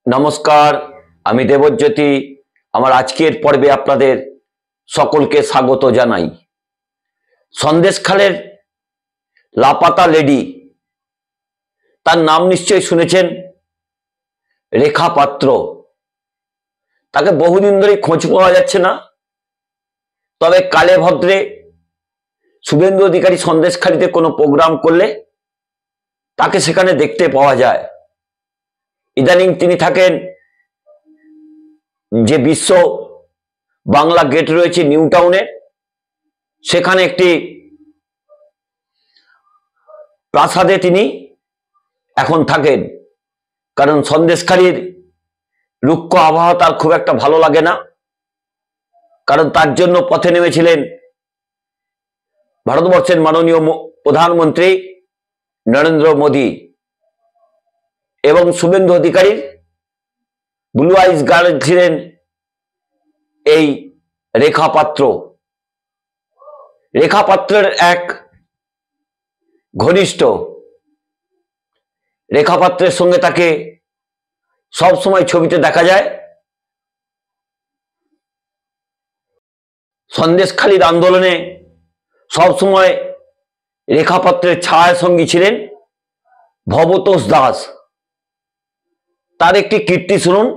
नमस्कार आमी देवज्योति आमार आजकेर पर्वे आपनादेर सकलके स्वागत जानाई। सन्देशखालेर लापाता लेडी तार नाम निश्चय शुनेछेन रेखा पात्र। ताके बहुदिन धरे खोज पाওয়া যাচ্ছে না, तबे काले भद्रे शुभेंदु अधिकारी सन्देशखालीते कोनो प्रोग्राम करले ताके सेखाने देखते पाওয়া যায়। इदानीं तिनी थाकेन जे विश्व बांगला गेट रयेछे निउ टाउने, सेखाने एकटी प्रासादे तिनी एखन थाकेन। कारण सन्देशखालीर रुक्ष आबहावा तार खूब एकटा भालो लागे ना, कारण तार जन्य पथे नेमेछिलेन भारतवर्षेर माननीय प्रधानमंत्री नरेंद्र मोदी एवं शुभेंदु अधिकारी ब्लू आइज गार्ल छिलेन এই रेखा पात्र। रेखा पात्रेर एक घनिष्ठ, रेखा पात्रेर संगे ताके सब समय छबिते देखा जाए। सन्देशखालीर आंदोलने सब समय रेखा पात्रेर छाया संगी छिलेन भवतोष दास। तार एकटी कीर्ति शुनुन।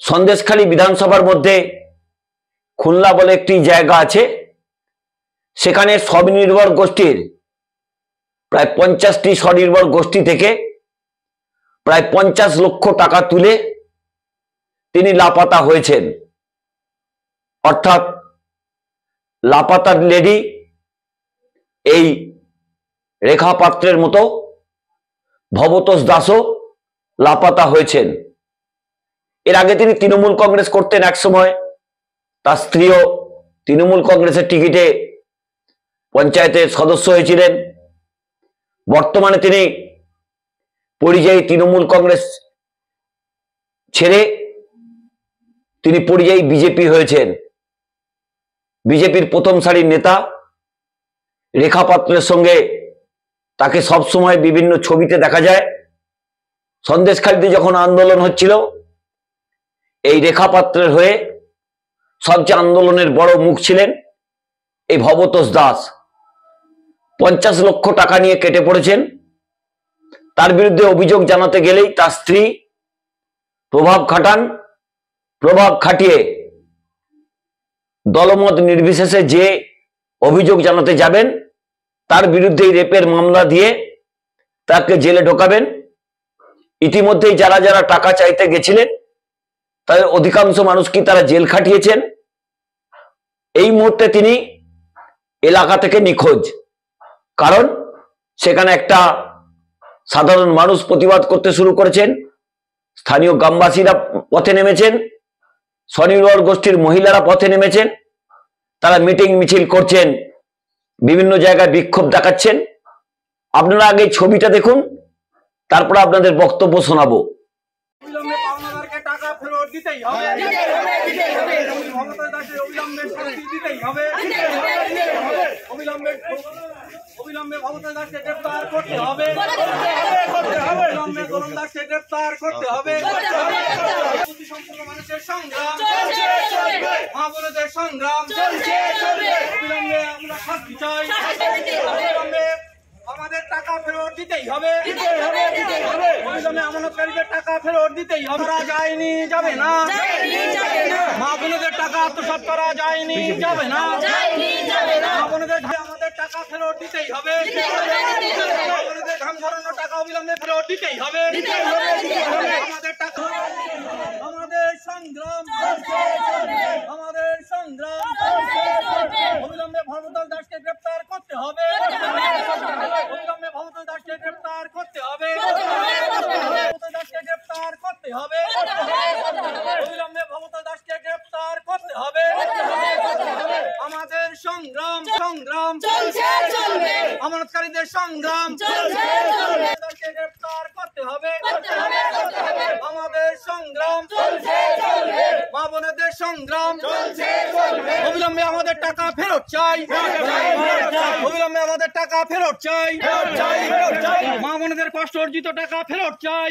सन्देशखाली विधानसभार मध्य खुलना बोले एकटी जायगा आछे, सेखाने स्वनिर्भर गोष्ठीर प्राय 50टी स्वनिर्भर गोष्ठी थेके प्राय 50 लक्ष टाका तुले तिनी लापाता हयेछेन। अर्थात लापाता लेडी এই रेखा पात्रेर मतो भवतोष दासो लापाता हयेछेन। एर आगे तिनी तृणमूल कांग्रेस करतेन एक समय, तार स्त्रीओ तृणमूल कांग्रेसेर टिकिटे पंचायतेर सदस्य हयेछिलेन। बर्तमाने तिनी परिযায়ী तृणमूल कांग्रेस छेड़े तिनी परिযায়ী बीजेपी हयेछेन। बीजेपीर प्रथम सारिर नेता रेखा पात्रेर संगे ताके सब समय विभिन्न छबिते देखा जाए। सन्देशखालीते जखन आंदोलन हच्छिलो এই रेखा पात्रेर हये सबचेये आंदोलनेर बड़ मुख छिलेन এই ভবতোষ দাস। 50 লক্ষ টাকা নিয়ে কেটে পড়েছেন। তার বিরুদ্ধে অভিযোগ জানাতে গেলেই তার স্ত্রী প্রভাব খাটান। প্রভাব খাটিয়ে দলমত নির্বিশেষে যে অভিযোগ জানাতে যাবেন তার বিরুদ্ধে রেপের মামলা দিয়ে তাকে জেলে ঢোকাবেন। ইতিমধ্যেই যারা যারা টাকা চাইতে গেছিলেন তাদের অধিকাংশ মানুষকে তারা জেল খাটিয়েছেন। এই মুহূর্তে তিনি এলাকা থেকে নিখোঁজ। কারণ সেখানে একটা সাধারণ মানুষ প্রতিবাদ করতে শুরু করেছেন, স্থানীয় গ্রামবাসীরা পথে নেমেছেন, স্বনির্ভর গোষ্ঠীর মহিলারা পথে নেমেছেন। তারা মিটিং মিছিল করছেন, বিভিন্ন জায়গায় বিক্ষোভ দেখাচ্ছেন। আপনারা আগে ছবিটা দেখুন, তারপর আপনাদের বক্তব্য শোনাবো। অবিলম্বে ভবতোষ দাসকে গ্রেফতার করতে হবে। অবিলম্বে গোলম দাসকে গ্রেফতার করতে হবে। সম্পূর্ণ মানুষের সংগ্রাম চলছে চলবে, মা বোনদের সংগ্রাম চলছে চলবে। অবিলম্বে আমরা শাস্তি চাই। অবিলম্বে আমাদের টাকা ফেরত দিতেই হবে। অবিলম্বে আমানতকারীদের টাকা ফেরত দিতেই হবে। করা যায়নি, যাবে না। মা বোনদের টাকা আত্মসাৎ করা যায়নি, যাবে না। মা বোনদের আমাদের টাকা ফেরত দিতেই হবে। মা বোনদের ঘাম ঝরানো টাকা অবিলম্বে ফেরত দিতেই হবে। আমাদের টাকা, আমাদের সংগ্রাম, আমাদের সংগ্রাম। অবিলম্বে ভবতোষ দাসকে গ্রেফতার করতে হবে। অবিলম্বে ভবতোষ দাসকে গ্রেফতার করতে হবে। ভবতোষ দাসকে গ্রেফতার করতে হবে। অবিলম্বে ভবতোষ দাসকে গ্রেফতার করতে হবে। আমাদের সংগ্রাম সংগ্রাম চলছে চলবে, আমানতকারীদের সংগ্রাম চলছে চলবে। দাসকে গ্রেফতার করতে হবে। আমাদের সংগ্রাম চলছে চলবে, মা বোনদের সংগ্রাম চলছে চলবে। অবিলম্বে আমাদের টাকা ফেরত চাই। অবিলম্বে আমাদের টাকা ফেরত চাই। মা বোনদের কষ্ট অর্জিত টাকা ফেরত চাই।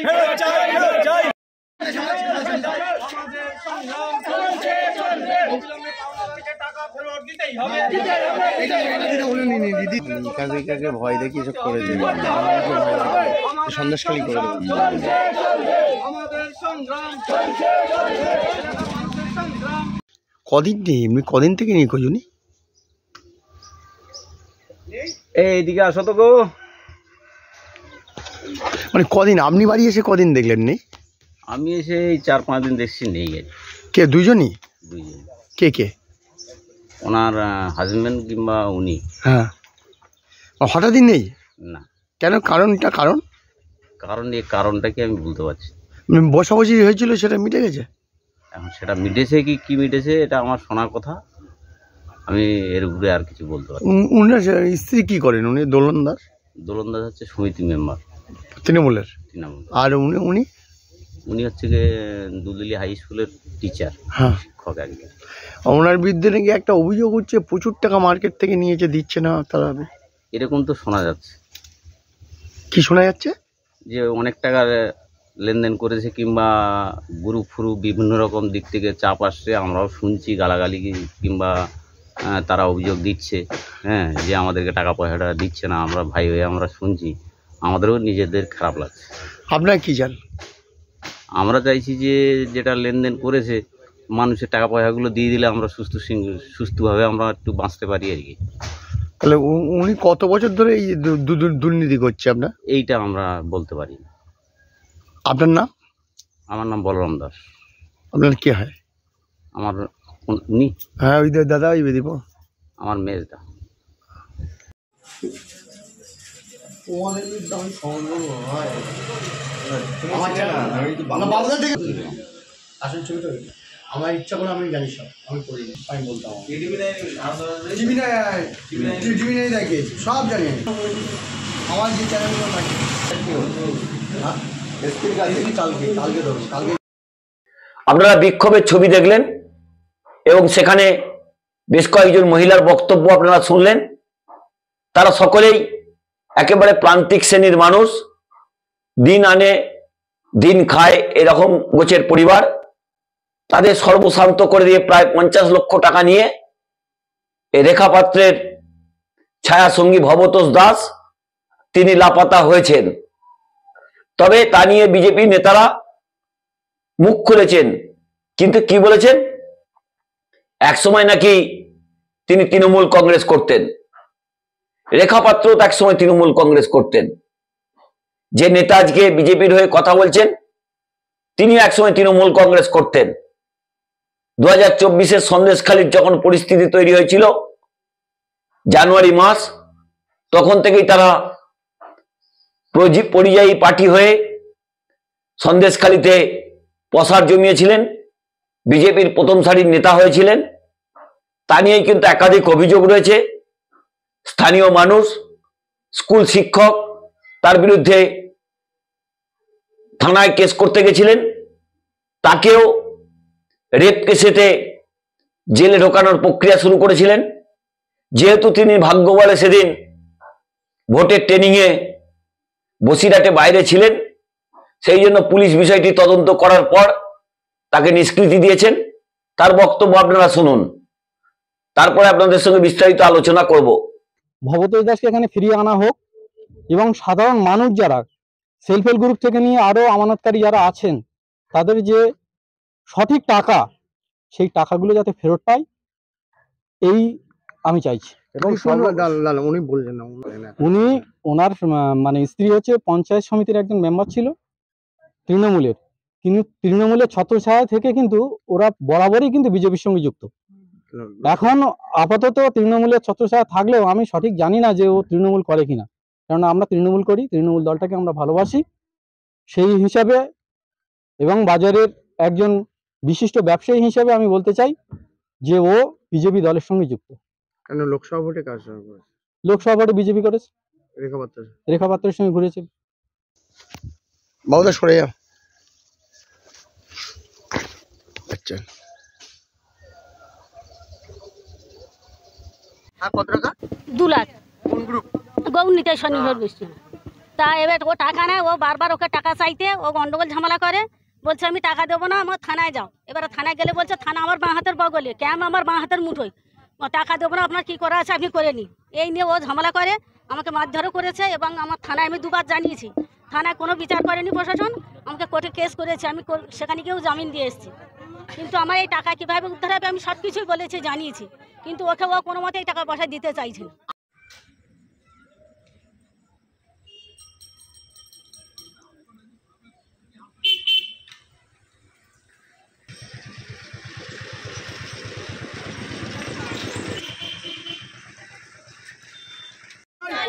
আমাদের সংগ্রাম চলছে অবিলম্বে পাওনাদারকে টাকা ফেরত দিতেই হবে একাধিকাকে ভয় দেখিয়ে এসব করে দেবে সন্দেশখালী করে দেবে আমাদের সংগ্রাম সংগ্রাম কদিন নেই এমনি কদিন থেকে নেই কজনই এইদিকে আসো তো গো। মানে কদিন আপনি বাড়ি এসে কদিন দেখলেন নেই? আমি এসে এই 4-5 দিন দেখছি নেই গেছে কে দুইজনই? দুইজন। কে কে? ওনার হাজবেন্ড কিংবা উনি। হ্যাঁ হঠাৎই নেই না কেন? কারণটা কারণ এই কারণটা কি আমি বলতে পারছি না। মানে বসাবসি হয়েছিল সেটা মিটে গেছে? এখন সেটা মিটেছে কি মিটেছে এটা আমার শোনার কথা, আমি এর উপরে আর কিছু বলতে পারি না। উনার স্ত্রী কি করেন? উনি দোলনদার দোলনদাস হচ্ছে সমিতি মেম্বার তৃণমূলের। তৃণমূল। আর উনি উনি হচ্ছে গিয়ে দুলদুলি হাই স্কুলের টিচার, হ্যাঁ শিক্ষক একজন। ওনার বিরুদ্ধে নাকি একটা অভিযোগ হচ্ছে প্রচুর টাকা মার্কেট থেকে নিয়েছে, দিচ্ছে না তারা। এরকম তো শোনা যাচ্ছে কি শোনা যাচ্ছে? যে অনেক টাকার লেনদেন করেছে কিংবা গ্রুপ ফ্রুপ বিভিন্ন রকম দিক থেকে চাপ আসছে, আমরাও শুনছি গালাগালি কিংবা তারা অভিযোগ দিচ্ছে, হ্যাঁ, যে আমাদেরকে টাকা পয়সাটা দিচ্ছে না। আমরা ভাই হয়ে আমরা শুনছি, আমাদেরও নিজেদের খারাপ লাগছে। আপনার কি চান? আমরা চাইছি যে যেটা লেনদেন করেছে মানুষের টাকা পয়সাগুলো দিয়ে দিলে আমরা সুস্থভাবে আমরা একটু বাঁচতে পারি আর কি। তাহলে উনি কত বছর ধরে এই দুর্নীতি করছে আপনার? এইটা আমরা বলতে পারি না। আপনার নাম? আমার নাম বলরাম দাস। আপনার কি হয়? আমার উনি? হ্যাঁ ওই দাদা ওই বেদিব আমার মেজদা। আমার ইচ্ছা করে আমি জানি সব, আমি করি, আমি বলতাম দেখে সব জানি আমার যে চ্যানেলগুলো থাকে কালকে ধরুন কালকে। আপনারা বিক্ষোভের ছবি দেখলেন এবং সেখানে বেশ কয়েকজন মহিলার বক্তব্য আপনারা শুনলেন। তারা সকলেই একেবারে প্রান্তিক শ্রেণীর মানুষ, দিন আনে দিন খায় এরকম গোছের পরিবার। তাদের সর্বশান্ত করে দিয়ে প্রায় 50 লক্ষ টাকা নিয়ে এই রেখা পাত্রের ছায়া সঙ্গী ভবতোষ দাস তিনি লাপাতা হয়েছেন। তবে তা নিয়ে বিজেপি নেতারা মুখ খুলেছেন, কিন্তু কি বলেছেন? একসময় নাকি তিনি তৃণমূল কংগ্রেস করতেন, রেখা পাত্র তো একসময় তৃণমূল কংগ্রেস করতেন। যে নেতা আজকে বিজেপির হয়ে কথা বলছেন তিনি একসময় তৃণমূল কংগ্রেস করতেন। 2024-এর সন্দেশখালীর যখন পরিস্থিতি তৈরি হয়েছিল জানুয়ারি মাস, তখন থেকেই তারা পরিযায়ী পার্টি হয়ে সন্দেশখালীতে প্রসার জমিয়েছিলেন, বিজেপির প্রথম সারির নেতা হয়েছিলেন। তা নিয়েই কিন্তু একাধিক অভিযোগ রয়েছে। স্থানীয় মানুষ, স্কুল শিক্ষক তার বিরুদ্ধে থানায় কেস করতে গেছিলেন, তাকেও রেপ কেসেতে জেলে ঢোকানোর প্রক্রিয়া শুরু করেছিলেন। যেহেতু তিনি ভাগ্য বলে সেদিন ভোটের ট্রেনিংয়ে বসিরহাটে বাইরে ছিলেন, সেই জন্য পুলিশ বিষয়টি তদন্ত করার পর তাকে নিষ্কৃতি দিয়েছেন। তার বক্তব্য আপনারা শুনুন, তারপরে আপনাদের সঙ্গে বিস্তারিত আলোচনা করব। ভবতোষ দাসকে এখানে ফিরিয়ে আনা হোক এবং সাধারণ মানুষ যারা সেলফ হেল্প গ্রুপ থেকে নিয়ে আরো আমানতকারী যারা আছেন তাদের যে সঠিক টাকা, সেই টাকাগুলো যাতে ফেরত পায় এই আমি চাইছি। এবং উনি বললেন না, উনি ওনার মানে স্ত্রী হচ্ছে পঞ্চায়েত সমিতির একজন মেম্বার ছিল তৃণমূলের, কিন্তু তৃণমূলের ছত্রছায়া থেকে কিন্তু ওরা বরাবরই কিন্তু বিজেপির সঙ্গে যুক্ত। এখন আপাতত তৃণমূলের ছত্রছায়া থাকলেও আমি সঠিক জানি না যে ও তৃণমূল করে কিনা, কারণ আমরা তৃণমূল করি, তৃণমূল দলটাকে আমরা ভালোবাসি সেই হিসাবে, এবং বাজারের একজন বিশিষ্ট ব্যবসায়ী হিসাবে আমি বলতে চাই যে ও বিজেপি দলের সঙ্গে যুক্ত। কেন লোকসভা ভোটে কাজ করেছে? লোকসভা ভোটে বিজেপি করেছে, রেখা পাত্রের সঙ্গে ঘুরেছে। বাবুদা সরে যাও। আচ্ছা কত টাকা? 2 লাখ। কোন গ্রুপ? গৌরনীতি স্বনির্ভর গোষ্ঠী। তা এবার ও টাকা নেয়, ও বারবার ওকে টাকা চাইতে ও গন্ডগোল ঝামেলা করে। বলছে আমি টাকা দেবো না, আমার থানায় যাও। এবারে থানায় গেলে বলছে থানা আমার বাঁ হাতের বগলে, ক্যাম্প আমার বাঁ হাতের মুঠোয়, টাকা দেবো না, আপনার কি করা আছে আপনি করে নিন। এই নিয়ে ও ঝামেলা করে, আমাকে মারধরও করেছে এবং আমার থানায় আমি 2বার জানিয়েছি। থানায় কোনো বিচার করেনি প্রশাসন, আমাকে কোর্টে কেস করেছে, আমি সেখানে গিয়েও জামিন দিয়ে এসেছি। কিন্তু আমার এই টাকা কীভাবে উদ্ধার হবে আমি সব কিছুই বলেছি, জানিয়েছি, কিন্তু ওকে ও কোনো মতেই টাকা পয়সা দিতে চাইছে না।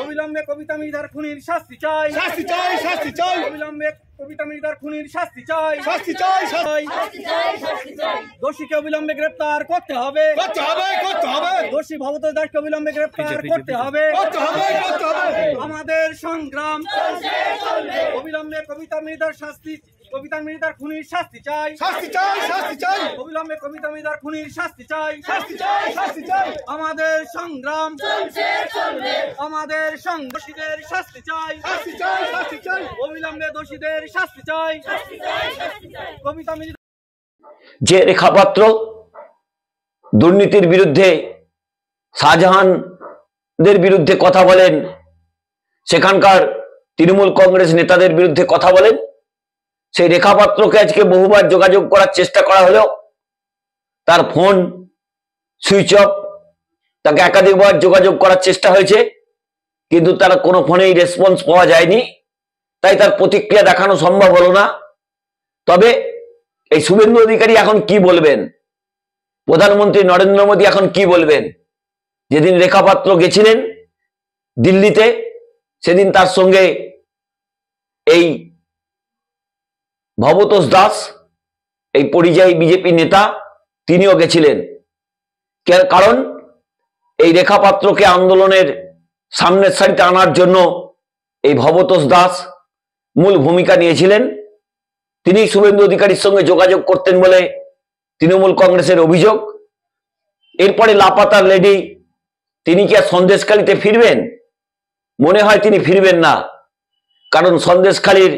অবিলম্বে কবিতা মৃধার খুনির শাস্তি চাই, শাস্তি চাই, শাস্তি চাই। অবিলম্বে কবিতা মৃধার খুনির শাস্তি চাই, শাস্তি চাই, শাস্তি চাই। দোষীকে অবিলম্বে গ্রেফতার করতে হবে, করতে হবে, করতে হবে। দোষী ভবতোষ দাসকে অবিলম্বে গ্রেফতার করতে হবে, করতে হবে, করতে হবে। আমাদের সংগ্রাম অবিলম্বে কবিতা মৃধার শাস্তি, কবিতা মৃধার খুনির শাস্তি চাই, শাস্তি চাই, শাস্তি চাই। অবিলম্বে কবিতা মৃধার খুনির শাস্তি চাই, শাস্তি চাই, শাস্তি চাই। আমাদের সংগ্রাম আমাদের দোষীদের শাস্তি চাই, শাস্তি চাই, শাস্তি চাই। অবিলম্বে দোষীদের শাস্তি চাই, শাস্তি চাই, শাস্তি চাই। কবিতা মৃধা যে রেখাপাত্র দুর্নীতির বিরুদ্ধে, শাহজাহানদের বিরুদ্ধে কথা বলেন, সেখানকার তৃণমূল কংগ্রেস নেতাদের বিরুদ্ধে কথা বলেন, সেই রেখাপাত্রকে আজকে বহুবার যোগাযোগ করার চেষ্টা করা হলেও তার ফোন সুইচ অফ। তাকে একাধিকবার যোগাযোগ করার চেষ্টা হয়েছে, কিন্তু তার কোনো ফোনেই রেসপন্স পাওয়া যায়নি, তাই তার প্রতিক্রিয়া দেখানো সম্ভব হলো না। তবে এই শুভেন্দু অধিকারী এখন কি বলবেন, প্রধানমন্ত্রী নরেন্দ্র মোদী এখন কি বলবেন? যেদিন রেখাপাত্র গেছিলেন দিল্লিতে, সেদিন তার সঙ্গে এই ভবতোষ দাস, এই পরিযায়ী বিজেপি নেতা, তিনিও গেছিলেন। কারণ এই রেখাপাত্রকে আন্দোলনের সামনের সারিতে আনার জন্য এই ভবতোষ দাস মূল ভূমিকা নিয়েছিলেন। তিনি শুভেন্দু অধিকারীর সঙ্গে যোগাযোগ করতেন বলে তৃণমূল কংগ্রেসের অভিযোগ। এরপরে লাপাতা লেডি, তিনি কি আর সন্দেশখালীতে ফিরবেন? মনে হয় তিনি ফিরবেন না, কারণ সন্দেশখালীর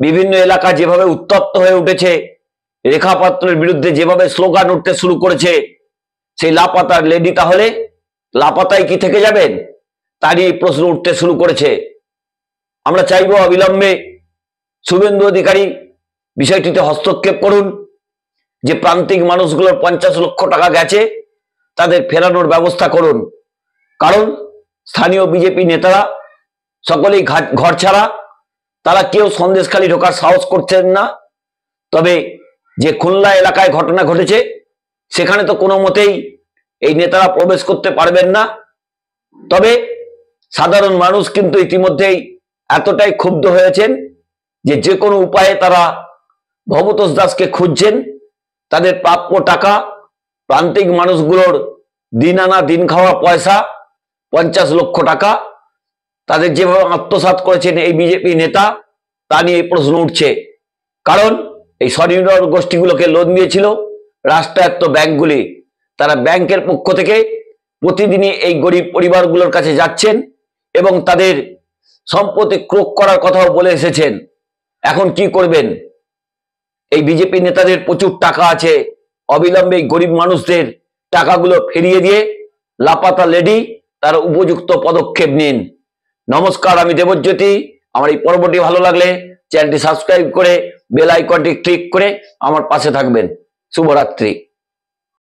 বিভিন্ন এলাকা যেভাবে উত্তপ্ত হয়ে উঠেছে, রেখাপাত্রের বিরুদ্ধে যেভাবে স্লোগান উঠতে শুরু করেছে, সেই লাপাতার লেডি তাহলে লাপাতায় কি থেকে যাবেন? তারই প্রশ্ন উঠতে শুরু করেছে। আমরা চাইব অবিলম্বে শুভেন্দু অধিকারী বিষয়টিতে হস্তক্ষেপ করুন, যে প্রান্তিক মানুষগুলোর 50 লক্ষ টাকা গেছে তাদের ফেরানোর ব্যবস্থা করুন। কারণ স্থানীয় বিজেপি নেতারা সকলেই ঘর ছাড়া, তারা কেউ সন্দেশখালী ঢোকার সাহস করছেন না। তবে যে খুলনা এলাকায় ঘটনা ঘটেছে, সেখানে তো কোনো মতেই এই নেতারা প্রবেশ করতে পারবেন না। তবে সাধারণ মানুষ কিন্তু ইতিমধ্যেই এতটাই ক্ষুব্ধ হয়েছেন যে কোনো উপায়ে তারা ভবতোষ দাসকে খুঁজছেন। তাদের প্রাপ্য টাকা, প্রান্তিক মানুষগুলোর দিন আনা দিন খাওয়া পয়সা 50 লক্ষ টাকা তাদের যেভাবে আত্মসাৎ করেছেন এই বিজেপি নেতা, তা নিয়ে প্রশ্ন উঠছে। কারণ এই স্বনির্ভর গোষ্ঠীগুলোকে লোন দিয়েছিল রাষ্ট্রায়ত্ত ব্যাংকগুলি। তারা ব্যাংকের পক্ষ থেকে প্রতিদিনই এই গরিব পরিবারগুলোর কাছে যাচ্ছেন এবং তাদের সম্পত্তি ক্রোক করার কথাও বলে এসেছেন। এখন কি করবেন? এই বিজেপি নেতাদের প্রচুর টাকা আছে, অবিলম্বে গরিব মানুষদের টাকাগুলো ফিরিয়ে দিয়ে লাপাতা লেডি তার উপযুক্ত পদক্ষেপ নিন। নমস্কার, আমি দেবজ্যোতি। আমার এই পর্বটি ভালো লাগলে চ্যানেলটি সাবস্ক্রাইব করে বেল আইকনটি ক্লিক করে আমার পাশে থাকবেন। শুভরাত্রি।